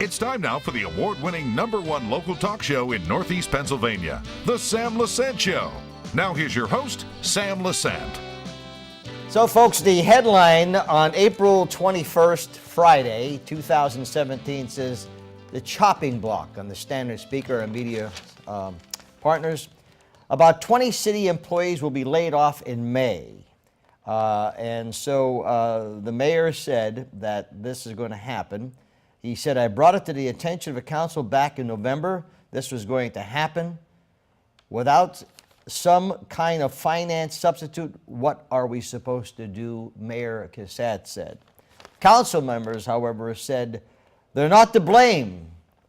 It's time now for the award-winning #1 local talk show in Northeast Pennsylvania, The Sam Lesante Show. Now here's your host, Sam Lesante. So folks, the headline on April 21st, Friday, 2017 says the chopping block on the Standard Speaker and media partners. About 20 city employees will be laid off in May. And so the mayor said that this is going to happen. He said, I brought it to the attention of the council back in November. This was going to happen. Without some kind of finance substitute, what are we supposed to do? Mayor Cusat said. Council members, however, said they're not to blame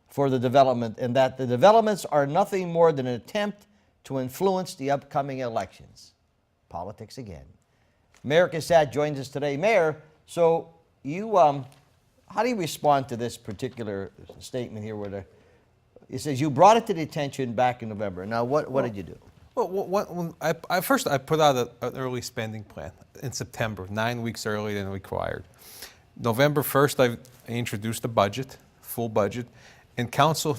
for the development and that the developments are nothing more than an attempt to influence the upcoming elections. Politics again. Mayor Cusat joins us today. Mayor, so you, how do you respond to this particular statement here where it says you brought it to the attention back in November. Now, what did you do? Well, first I put out an early spending plan in September, 9 weeks earlier than required. November 1st, I introduced a budget, full budget, and council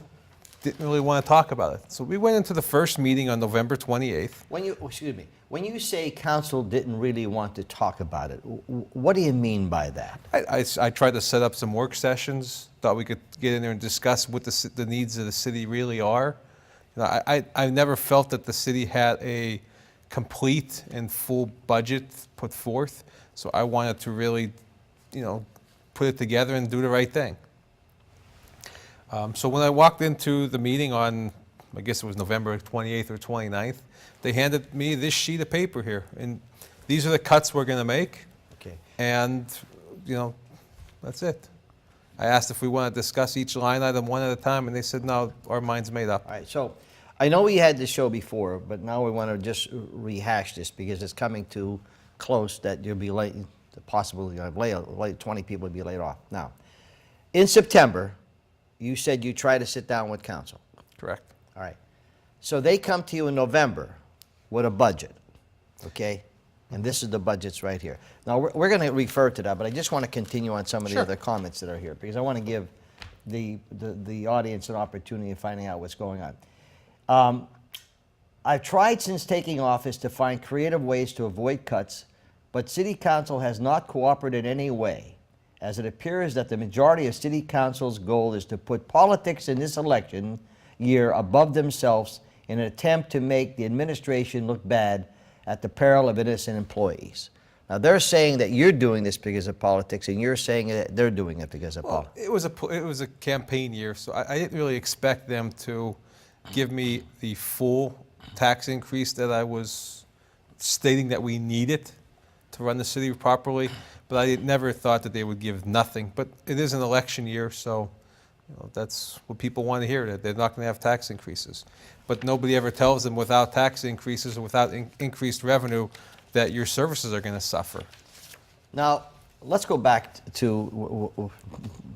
didn't really want to talk about it. So we went into the first meeting on November 28th. When you say council didn't really want to talk about it, what do you mean by that? I tried to set up some work sessions, thought we could get in there and discuss what the needs of the city really are. You know, I never felt that the city had a complete and full budget put forth, so I wanted to really, put it together and do the right thing. So when I walked into the meeting on, I guess it was November 28th or 29th, they handed me this sheet of paper here, and these are the cuts we're going to make. Okay. And, that's it. I asked if we want to discuss each line item one at a time, and they said, no, our mind's made up. All right, so I know we had this show before, but now we want to just rehash this because it's coming too close that you'll be late, possibly 20 people will be laid off. Now, in September, you said you try to sit down with council. Correct. All right. So they come to you in November with a budget, okay? And this is the budgets right here. Now, we're going to refer to that, but I just want to continue on some of the other comments that are here because I want to give the audience an opportunity of finding out what's going on. I've tried since taking office to find creative ways to avoid cuts, but City Council has not cooperated in any way, as it appears that the majority of City Council's goal is to put politics in this election year above themselves in an attempt to make the administration look bad at the peril of innocent employees. Now, they're saying that you're doing this because of politics, and you're saying that they're doing it because of politics. It was a campaign year, so I didn't really expect them to give me the full tax increase that I was stating that we needed to run the city properly, but I never thought that they would give nothing. But it is an election year, so that's what people want to hear, that they're not going to have tax increases. But nobody ever tells them without tax increases or without increased revenue that your services are going to suffer. Now, let's go back to,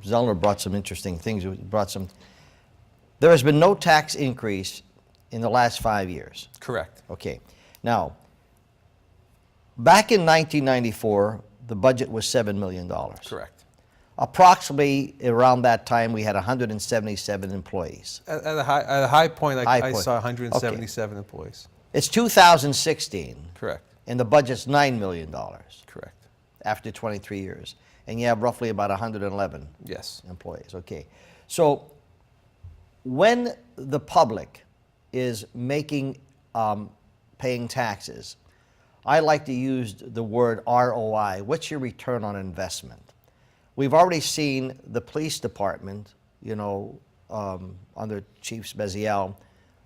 Zellner brought some interesting things. There has been no tax increase in the last 5 years. Correct. Okay. Now, back in 1994, the budget was $7 million. Correct. Approximately around that time, we had 177 employees. At a high point, I saw 177 employees. It's 2016. Correct. And the budget's $9 million. Correct. After 23 years. And you have roughly about 111 employees. Okay. So when the public is paying taxes, I like to use the word ROI. What's your return on investment? We've already seen the police department, under Chief Spezial,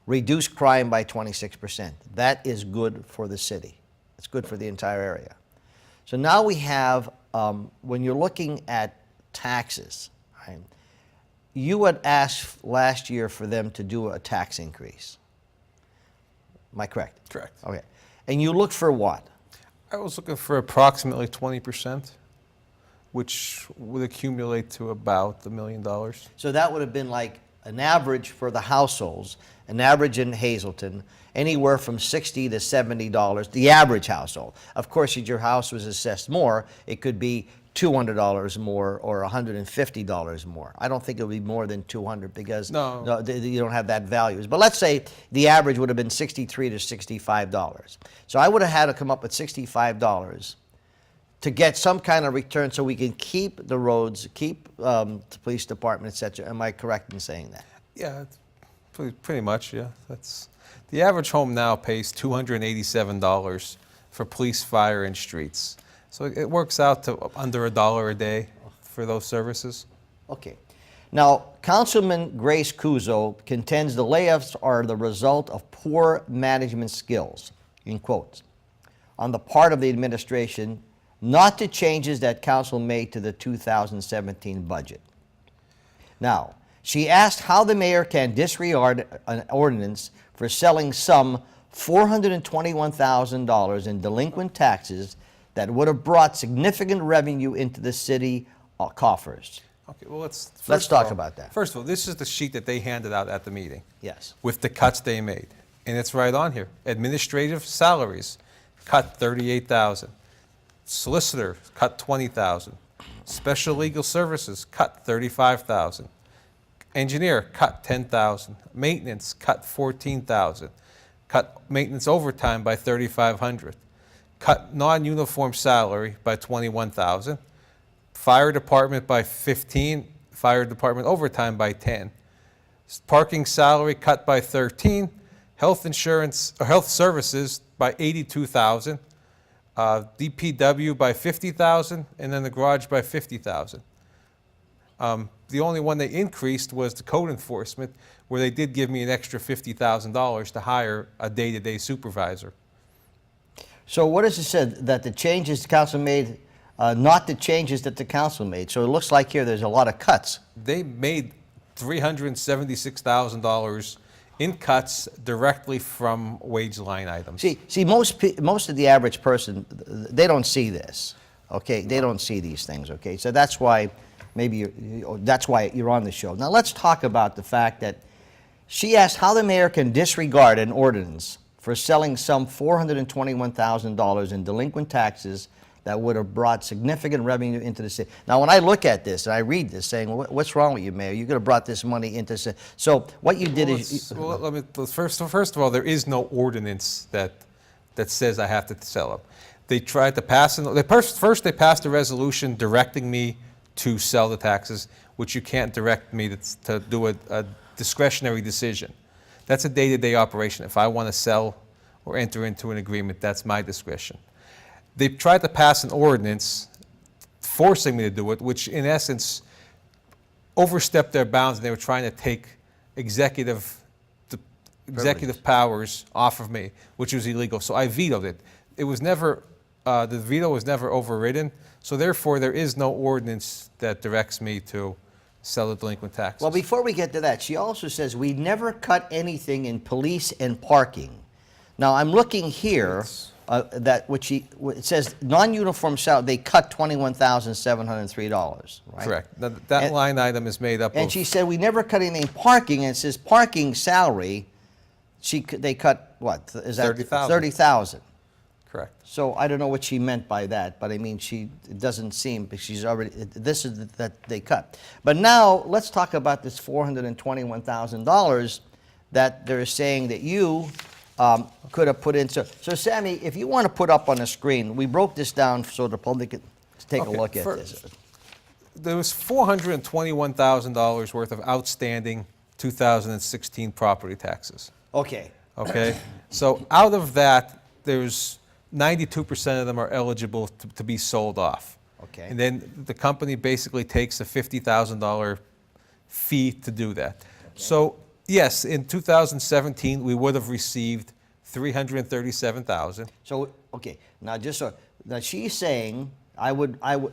reduce crime by 26%. That is good for the city. It's good for the entire area. So now we have, when you're looking at taxes, right, you had asked last year for them to do a tax increase. Am I correct? Correct. Okay. And you looked for what? I was looking for approximately 20%, which would accumulate to about $1 million. So that would have been like an average for the households, an average in Hazleton, anywhere from $60 to $70, the average household. Of course, if your house was assessed more, it could be $200 more or $150 more. I don't think it would be more than 200 because you don't have that values. But let's say the average would have been $63 to $65. So I would have had to come up with $65 to get some kind of return so we can keep the roads, keep the police department, et cetera. Am I correct in saying that? Yeah, it's pretty much, yeah. That's the average home now pays $287 for police, fire, and streets. So it works out to under $1 a day for those services. Okay. Now, Councilman Grace Cuso contends the layoffs are the result of poor management skills, in quotes, on the part of the administration, not the changes that council made to the 2017 budget. Now, she asked how the mayor can disregard an ordinance for selling some $421,000 in delinquent taxes that would have brought significant revenue into the city coffers. Okay, well, let's talk about that. First of all, this is the sheet that they handed out at the meeting. Yes. With the cuts they made. And it's right on here. Administrative salaries, cut $38,000. Solicitor, cut $20,000. Special legal services, cut $35,000. Engineer, cut $10,000. Maintenance, cut $14,000. Cut maintenance overtime by $3,500. Cut non-uniform salary by $21,000. Fire department by $15,000. Fire department overtime by $10,000. Parking salary cut by $13,000. Health insurance or health services by $82,000. DPW by $50,000, and then the garage by $50,000. The only one they increased was the code enforcement, where they did give me an extra $50,000 to hire a day-to-day supervisor. So what is it said that the changes the council made, not the changes that the council made? So it looks like here there's a lot of cuts. They made $376,000 in cuts directly from wage line items. See, most of the average person, they don't see this. Okay, they don't see these things. Okay, so that's why that's why you're on the show. Now let's talk about the fact that she asked how the mayor can disregard an ordinance for selling some $421,000 in delinquent taxes that would have brought significant revenue into the city. Now, when I look at this and I read this, saying, well, "What's wrong with you, Mayor? You could have brought this money into." So what you did first of all, there is no ordinance that says I have to sell them. They tried to pass first they passed a resolution directing me to sell the taxes, which you can't direct me to do a discretionary decision. That's a day-to-day operation. If I want to sell or enter into an agreement, that's my discretion. They tried to pass an ordinance forcing me to do it, which in essence overstepped their bounds, and they were trying to take executive powers off of me, which was illegal. So I vetoed it. It was never, the veto was never overridden, so therefore there is no ordinance that directs me to sell the delinquent taxes. Well, before we get to that, she also says we never cut anything in police and parking. Now I'm looking here. It says non-uniform salary, they cut $21,703, right? Correct. That line item is made up of... And she said we never cut anything in parking, and it says parking salary, they cut, what? Is that $30,000. $30,000. Correct. So I don't know what she meant by that, but I mean, it doesn't seem, because she's already, this is that they cut. But now, let's talk about this $421,000 that they're saying that you could have put in. So Sammy, if you want to put up on the screen, we broke this down so the public could take a look at this. There was $421,000 worth of outstanding 2016 property taxes. Okay. Okay. So out of that, there's 92% of them are eligible to be sold off. Okay. And then the company basically takes a $50,000 fee to do that. Okay. So yes, in 2017, we would have received $337,000. So, okay, now now she's saying,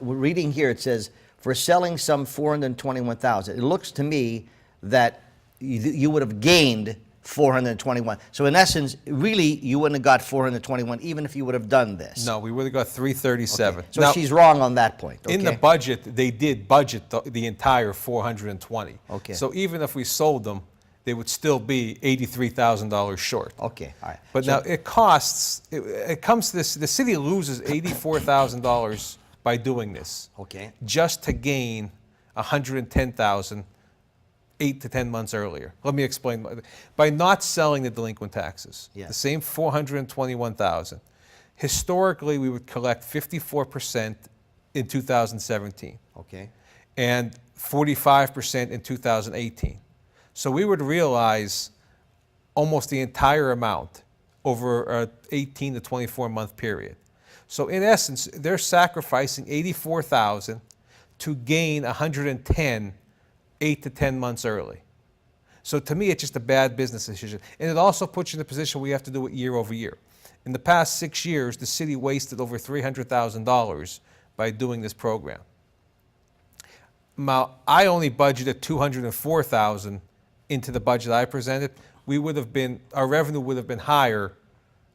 reading here, it says, for selling some $421,000. It looks to me that you would have gained $421. So in essence, really, you wouldn't have got $421 even if you would have done this. No, we would have got $337. Okay. So now, she's wrong on that point. Okay? In the budget, they did budget the entire $420. Okay. So even if we sold them, they would still be $83,000 short. Okay, all right. But now it comes to this, the city loses $84,000 by doing this. Okay. Just to gain 110,000 8 to 10 months earlier. Let me explain. By not selling the delinquent taxes, Yeah. the same 421,000, historically we would collect 54% in 2017 Okay. and 45% in 2018. So we would realize almost the entire amount over a 18 to 24 month period. So in essence, they're sacrificing 84,000 to gain 110 8 to 10 months early. So to me, it's just a bad business decision. And it also puts you in a position where you have to do it year over year. In the past 6 years, the city wasted over $300,000 by doing this program. Now, I only budgeted $204,000 into the budget I presented. Our revenue would have been higher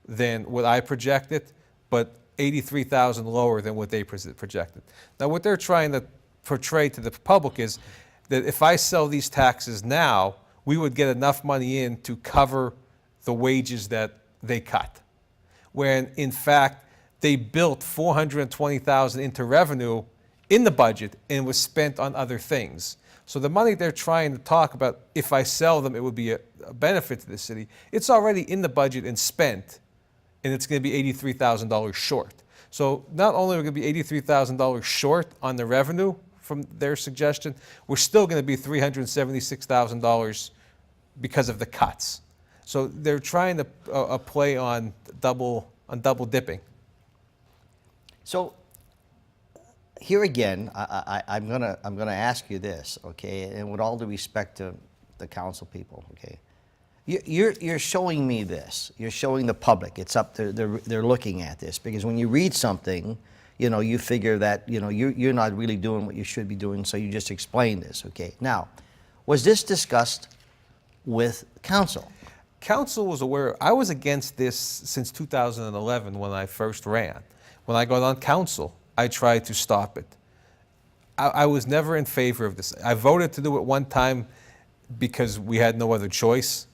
than what I projected, but $83,000 lower than what they projected. Now, what they're trying to portray to the public is that if I sell these taxes now, we would get enough money in to cover the wages that they cut. When in fact, they built $420,000 into revenue in the budget and was spent on other things. So the money they're trying to talk about, if I sell them, it would be a benefit to the city. It's already in the budget and spent, and it's going to be $83,000 short. So not only are we going to be $83,000 short on the revenue from their suggestion, we're still going to be $376,000 because of the cuts. So they're trying to play on double dipping. So here again, I'm gonna ask you this, okay, and with all due respect to the council people, okay, you're showing me this. You're showing the public. It's up there. They're looking at this because when you read something, you know, you figure that, you know, you're not really doing what you should be doing, so you just explain this, okay? Now, was this discussed with council? Council was aware. I was against this since 2011 when I first ran. When I got on council, I tried to stop it. I was never in favor of this. I voted to do it one time because we had no other choice,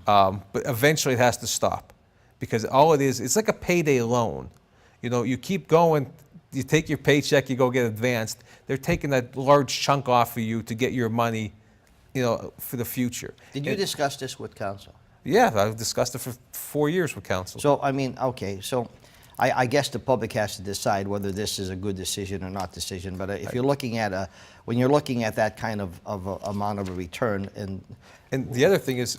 but eventually it has to stop because all it is, it's like a payday loan. You know, you keep going, you take your paycheck, you go get advanced. They're taking that large chunk off of you to get your money, you know, for the future. Did you discuss this with council? Yeah, I've discussed it for 4 years with council. So, I mean, okay, so I guess the public has to decide whether this is a good decision or not decision, but if you're looking at when you're looking at that kind of amount of a return, and the other thing is,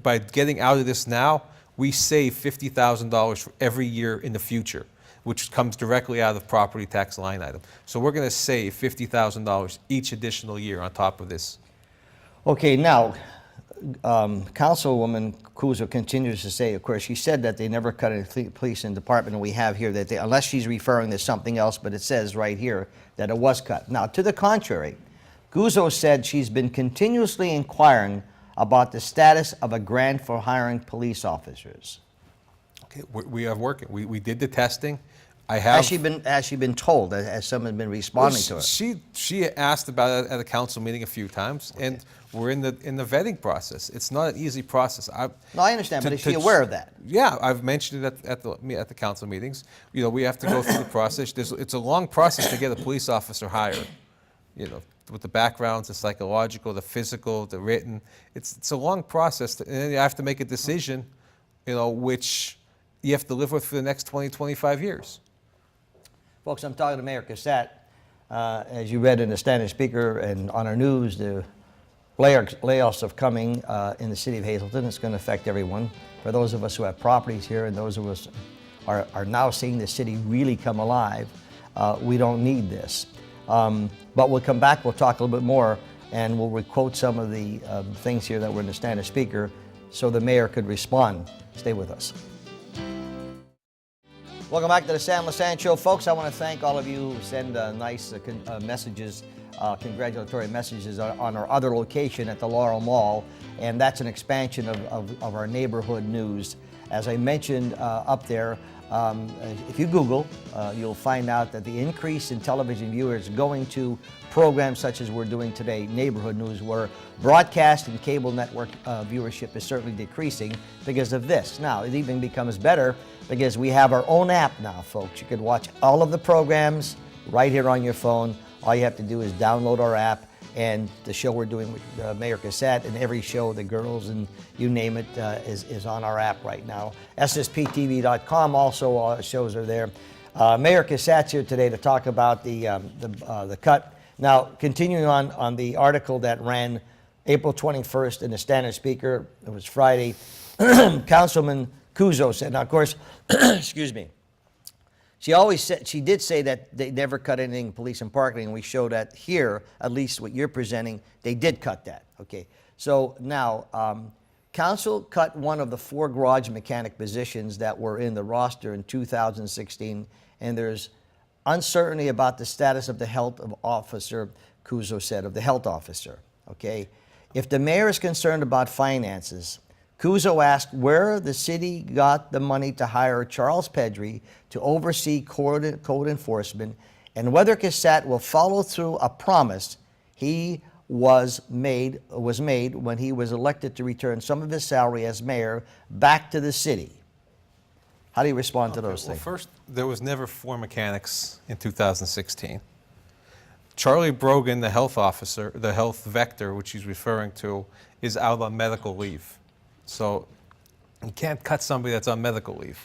by getting out of this now, we save $50,000 for every year in the future, which comes directly out of the property tax line item. So we're going to save $50,000 each additional year on top of this. Okay, now, Councilwoman Cusat continues to say, of course, she said that they never cut a police and department, and we have here that they, unless she's referring to something else, but it says right here that it was cut. Now, to the contrary, Cusat said she's been continuously inquiring about the status of a grant for hiring police officers. Okay, we are working. We did the testing. I have. Has she been told? Has someone been responding to her? She asked about it at a council meeting a few times, okay. And we're in the vetting process. It's not an easy process. No, I understand, but is she aware of that? Yeah, I've mentioned it at the council meetings. You know, we have to go through the process. It's a long process to get a police officer hired. You know, with the backgrounds, the psychological, the physical, the written. It's a long process, and then you have to make a decision. You know, which you have to live with for the next 20, 25 years. Folks, I'm talking to Mayor Cusat. As you read in the Standard Speaker and on our news, the layoffs are coming in the city of Hazleton. It's going to affect everyone. For those of us who have properties here and those of us are now seeing the city really come alive, we don't need this. But we'll come back, we'll talk a little bit more, and we'll quote some of the things here that were in the Standard Speaker so the mayor could respond. Stay with us. Welcome back to the Sam Lesante Show. Folks, I want to thank all of you who send nice messages, congratulatory messages on our other location at the Laurel Mall, and that's an expansion of our neighborhood news. As I mentioned up there, if you Google, you'll find out that the increase in television viewers going to programs such as we're doing today, neighborhood news, where broadcast and cable network viewership is certainly decreasing because of this. Now, it even becomes better because we have our own app now, folks. You can watch all of the programs right here on your phone. All you have to do is download our app, and the show we're doing with Mayor Cusat, and every show, the girls and you name it, is on our app right now. SSPTV.com, also all our shows are there. Mayor Cusat's here today to talk about the cut. Now, continuing on the article that ran April 21st in the Standard Speaker, it was Friday, Councilman Cusat said, now of course, excuse me, she did say that they never cut anything in police and parking, and we show that here, at least what you're presenting, they did cut that. Okay, so now, council cut one of the 4 garage mechanic positions that were in the roster in 2016, and there's uncertainty about the status of the health of officer, Cusat said, of the health officer, okay? If the mayor is concerned about finances, Cusat asked where the city got the money to hire Charles Pedri to oversee code enforcement, and whether Cusat will follow through a promise he was made when he was elected to return some of his salary as mayor back to the city. How do you respond to those things? First, there was never 4 mechanics in 2016. Charlie Brogan, the health officer, the health vector, which he's referring to, is out on medical leave. So you can't cut somebody that's on medical leave.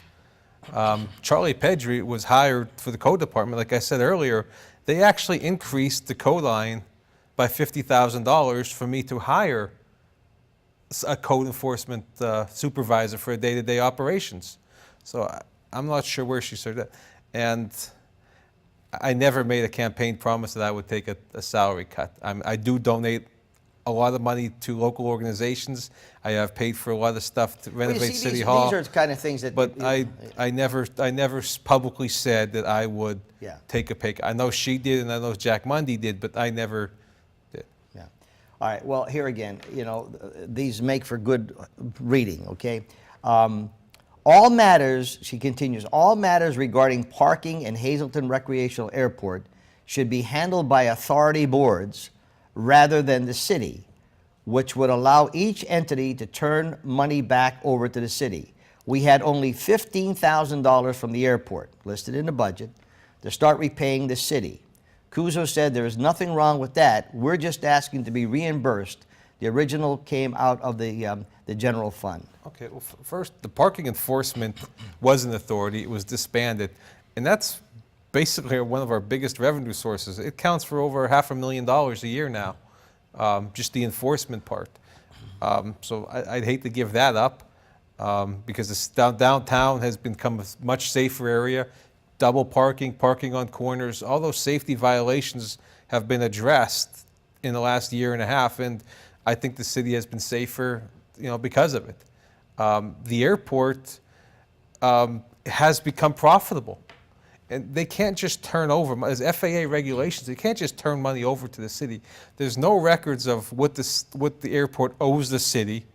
Charlie Pedri was hired for the code department. Like I said earlier, they actually increased the code line by $50,000 for me to hire a code enforcement supervisor for day-to-day operations. So I'm not sure where she started that. And I never made a campaign promise that I would take a salary cut. I do donate a lot of money to local organizations. I have paid for a lot of stuff to renovate City Hall. These are the kind of things that. But I never publicly said that I would take a pay cut. I know she did, and I know Jack Mundy did, but I never did. Yeah. All right. Well, here again, you know, these make for good reading. Okay. All matters, she continues, all matters regarding parking in Hazleton Recreational Airport should be handled by authority boards rather than the city, which would allow each entity to turn money back over to the city. We had only $15,000 from the airport, listed in the budget, to start repaying the city. Cusat said there is nothing wrong with that. We're just asking to be reimbursed. The original came out of the general fund. Okay, well, first, the parking enforcement was an authority. It was disbanded, and that's basically one of our biggest revenue sources. It counts for over $500,000 a year now, just the enforcement part. So I'd hate to give that up because downtown has become a much safer area. Double parking, parking on corners, all those safety violations have been addressed in the last year and a half, and I think the city has been safer, you know, because of it. The airport has become profitable, and they can't just turn over, as FAA regulations, they can't just turn money over to the city. There's no records of what the airport owes the city,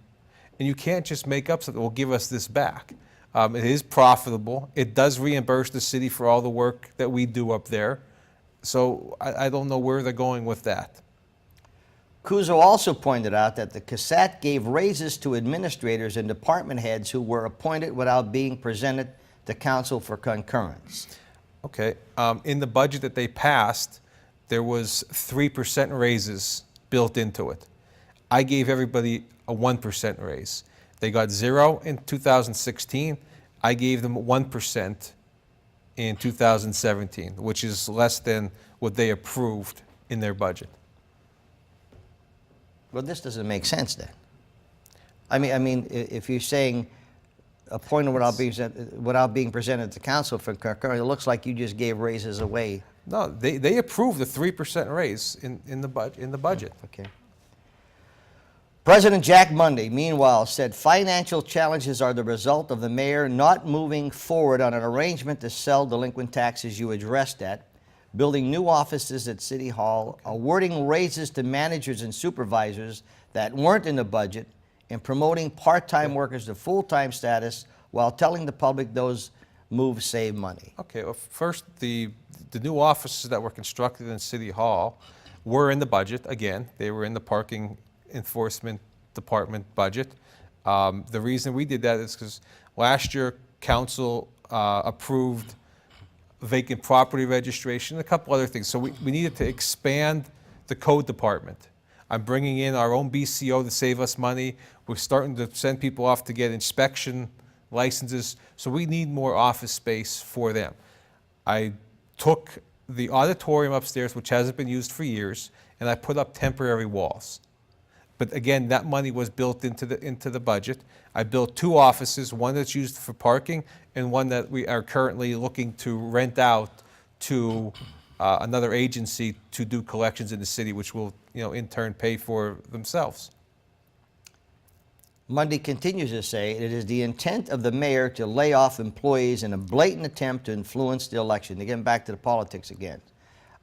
and you can't just make up something, well, give us this back. It is profitable. It does reimburse the city for all the work that we do up there. So I don't know where they're going with that. Cusat also pointed out that the Cusat gave raises to administrators and department heads who were appointed without being presented to council for concurrence. Okay, in the budget that they passed, there was 3% raises built into it. I gave everybody a 1% raise. They got 0 in 2016. I gave them 1% in 2017, which is less than what they approved in their budget. Well, this doesn't make sense then. I mean, if you're saying appointed without being presented to council for concurrence, it looks like you just gave raises away. No, they approved the 3% raise in the budget. Okay. President Jack Mundy, meanwhile, said financial challenges are the result of the mayor not moving forward on an arrangement to sell delinquent taxes. You addressed that. Building new offices at City Hall, awarding raises to managers and supervisors that weren't in the budget, and promoting part-time workers to full-time status while telling the public those moves save money. Okay, well, first, the new offices that were constructed in City Hall were in the budget. Again, they were in the parking enforcement department budget. The reason we did that is because last year council approved vacant property registration, and a couple other things. So we needed to expand the code department. I'm bringing in our own BCO to save us money. We're starting to send people off to get inspection licenses. So we need more office space for them. I took the auditorium upstairs, which hasn't been used for years, and I put up temporary walls. But again, that money was built into the budget. I built 2 offices, one that's used for parking and one that we are currently looking to rent out to another agency to do collections in the city, which will, in turn pay for themselves. Mundy continues to say it is the intent of the mayor to lay off employees in a blatant attempt to influence the election. Again, back to the politics again.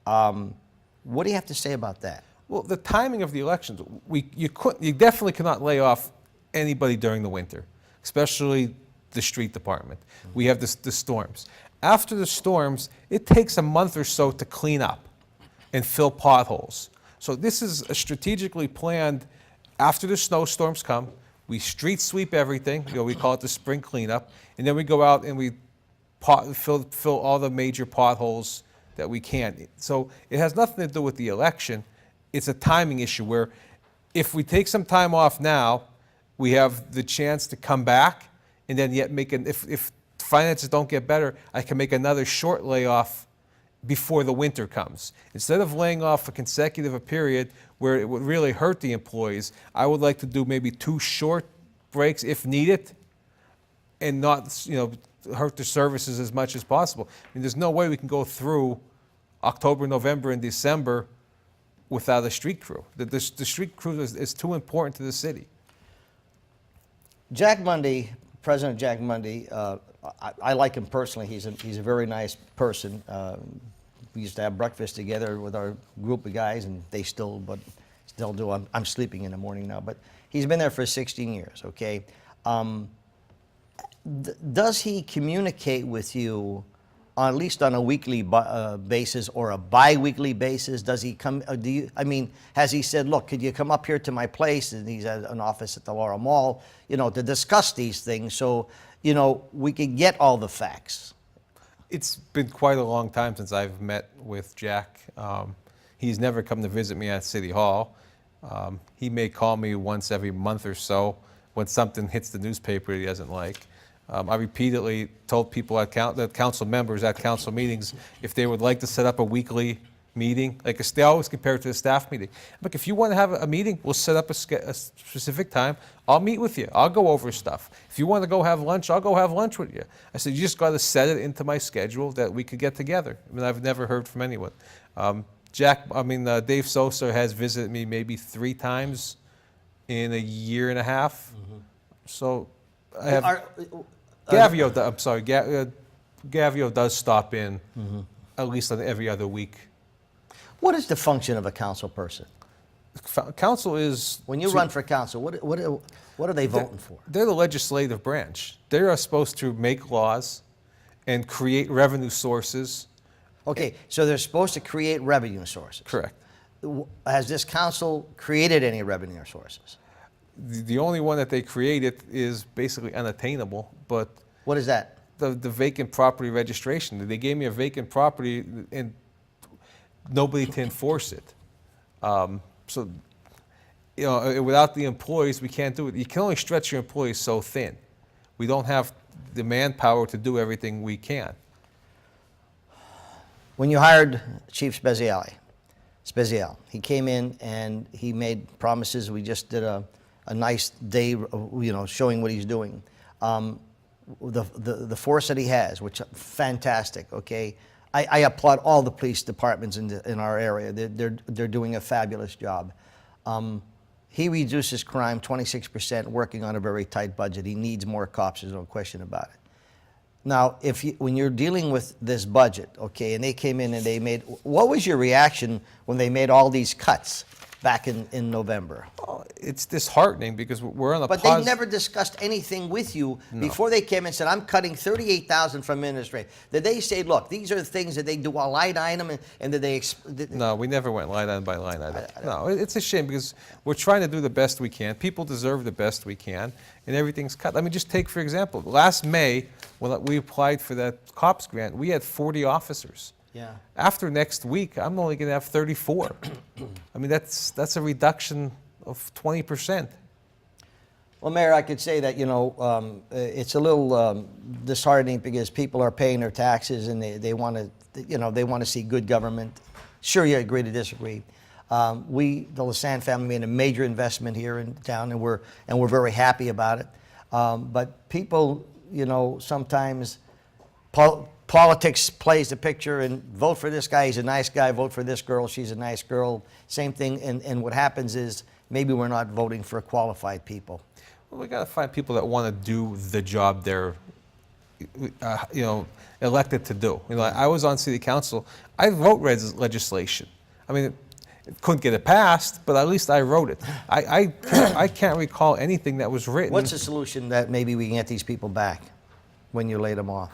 What do you have to say about that? Well, the timing of the elections, you definitely cannot lay off anybody during the winter, especially the street department. We have the storms. After the storms, it takes a month or so to clean up and fill potholes. So this is a strategically planned. After the snowstorms come, we street sweep everything. We call it the spring cleanup, and then we go out and we fill all the major potholes that we can. So it has nothing to do with the election. It's a timing issue where if we take some time off now, we have the chance to come back and then yet if finances don't get better, I can make another short layoff before the winter comes. Instead of laying off a consecutive period where it would really hurt the employees, I would like to do maybe 2 short breaks if needed and not, hurt the services as much as possible. I mean, there's no way we can go through October, November, and December without a street crew. The street crew is too important to the city. Jack Mundy, President Jack Mundy, I like him personally. He's a very nice person. We used to have breakfast together with our group of guys, and they still do. I'm sleeping in the morning now, but he's been there for 16 years. Okay, does he communicate with you, at least on a weekly basis or a bi-weekly basis? Does he come? Has he said, "Look, could you come up here to my place?" And he's at an office at the Laurel Mall, to discuss these things, so we can get all the facts. It's been quite a long time since I've met with Jack. He's never come to visit me at City Hall. He may call me once every month or so when something hits the newspaper he doesn't like. I repeatedly told people that council members at council meetings if they would like to set up a weekly meeting, they always compare it to a staff meeting. Look, if you want to have a meeting, we'll set up a specific time. I'll meet with you. I'll go over stuff. If you want to go have lunch, I'll go have lunch with you. I said, you just got to set it into my schedule that we could get together. I've never heard from anyone. Dave Sosa has visited me maybe 3 times in a year and a half. Mm-hmm. So I have Gavio does stop in at least on every other week. What is the function of a council person? Council is... When you run for council, what are they voting for? They're the legislative branch. They are supposed to make laws and create revenue sources. Okay, so they're supposed to create revenue sources. Correct. Has this council created any revenue sources? The only one that they created is basically unattainable, but... What is that? The vacant property registration. They gave me a vacant property and nobody to enforce it. So, without the employees, we can't do it. You can only stretch your employees so thin. We don't have the manpower to do everything we can. When you hired Chief Spezial, he came in and he made promises. We just did a nice day, showing what he's doing. The force that he has, which fantastic. Okay, I applaud all the police departments in our area. They're doing a fabulous job. He reduces crime 26%, working on a very tight budget. He needs more cops. There's no question about it. Now, when you're dealing with this budget, okay, and they came in and what was your reaction when they made all these cuts back in November? it's disheartening because we're on a But they never discussed anything with you before they came and said, I'm cutting $38,000 from administrative. Did they say, look, these are the things that they do a line item, and did they... No, we never went line item by line item. No, it's a shame because we're trying to do the best we can. People deserve the best we can, and everything's cut. I mean, just take, for example, last May, when we applied for that COPS grant, we had 40 officers. Yeah. After next week, I'm only going to have 34. I mean, that's a reduction of 20%. Well, Mayor, I could say that, it's a little disheartening because people are paying their taxes and they want to, they want to see good government. Sure, you agree to disagree. We, the Lesante family, made a major investment here in town, and we're very happy about it. But people, sometimes politics plays the picture, and vote for this guy, he's a nice guy, vote for this girl, she's a nice girl, same thing. And what happens is maybe we're not voting for qualified people. Well, we got to find people that want to do the job they're, elected to do. I was on city council. I wrote legislation. I mean, it couldn't get it passed, but at least I wrote it. I can't recall anything that was written. What's the solution that maybe we can get these people back when you laid them off?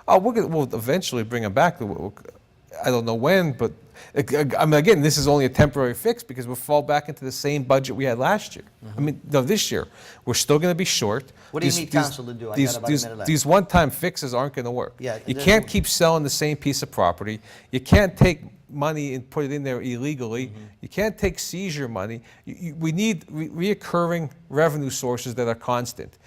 Oh, we'll eventually bring them back. I don't know when, but I mean, again, this is only a temporary fix because we'll fall back into the same budget we had last year. I mean, no, this year. We're still going to be short. What do you need council to do? I got about a minute left. These one-time fixes aren't going to work. Yeah, you can't keep selling the same piece of property. You can't take money and put it in there illegally. You can't take seizure money. We need reoccurring revenue sources that are constant.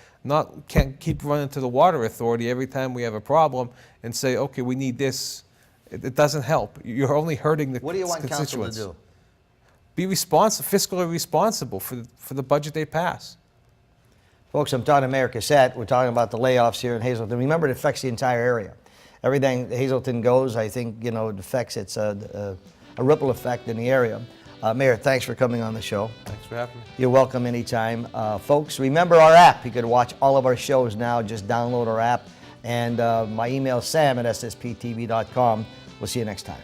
Can't keep running to the water authority every time we have a problem and say, okay, we need this. It doesn't help. You're only hurting the constituents. What do you want council to do? Be fiscally responsible for the budget they pass. Folks, I'm talking to Mayor Cusat. We're talking about the layoffs here in Hazleton. Remember, it affects the entire area. Everything Hazleton goes, I think, it affects, it's a ripple effect in the area. Mayor, thanks for coming on the show. Thanks for having me. You're welcome anytime. Folks, remember our app. You can watch all of our shows now. Just download our app. And my email is sam@ssptv.com. We'll see you next time.